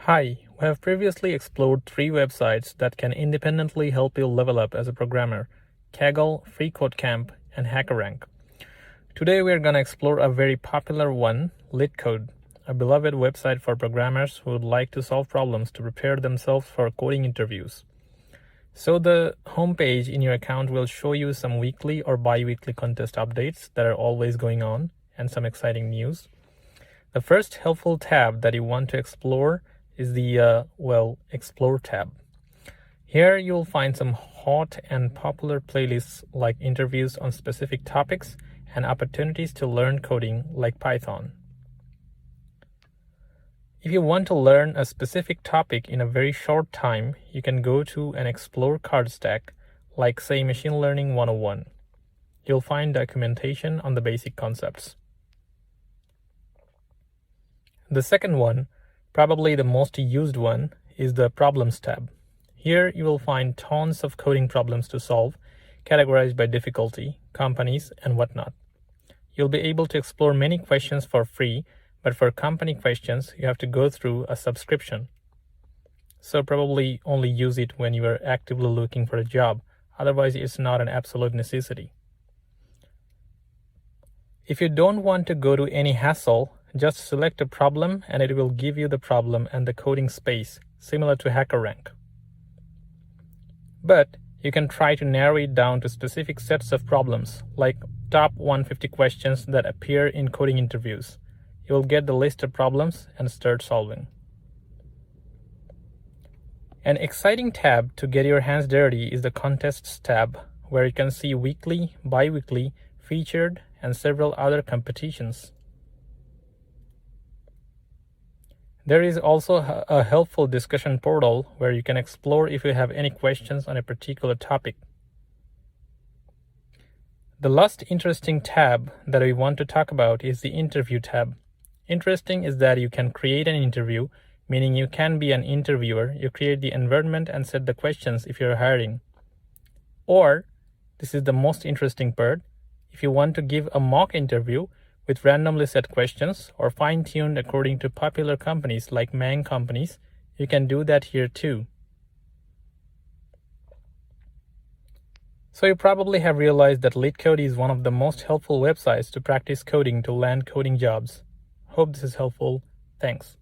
Hi, we have previously explored 3 websites that can independently help you level up as a programmer: Kaggle, FreeCodeCamp, and HackerRank. Today we are going to explore a very popular one, Leetcode, a beloved website for programmers who would like to solve problems to prepare themselves for coding interviews. So the homepage in your account will show you some weekly or bi-weekly contest updates that are always going on and some exciting news. The first helpful tab that you want to explore is the Explore tab. Here you'll find some hot and popular playlists like interviews on specific topics and opportunities to learn coding like Python. If you want to learn a specific topic in a very short time, you can go to an Explore card stack like, say, Machine Learning 101. You'll find documentation on the basic concepts. The second one, probably the most used one, is the Problems tab. Here you will find tons of coding problems to solve, categorized by difficulty, companies, and whatnot. You'll be able to explore many questions for free, but for company questions, you have to go through a subscription. So probably only use it when you are actively looking for a job. Otherwise, it's not an absolute necessity. If you don't want to go to any hassle, just select a problem and it will give you the problem and the coding space, similar to HackerRank. But you can try to narrow it down to specific sets of problems, like top 150 questions that appear in coding interviews. You will get the list of problems and start solving. An exciting tab to get your hands dirty is the Contests tab, where you can see weekly, bi-weekly, featured, and several other competitions. There is also a helpful discussion portal where you can explore if you have any questions on a particular topic. The last interesting tab that we want to talk about is the Interview tab. Interesting is that you can create an interview, meaning you can be an interviewer. You create the environment and set the questions if you're hiring. Or, this is the most interesting part, if you want to give a mock interview with randomly set questions or fine-tuned according to popular companies like Mang companies, you can do that here too. So you probably have realized that Leetcode is one of the most helpful websites to practice coding to land coding jobs. Hope this is helpful. Thanks.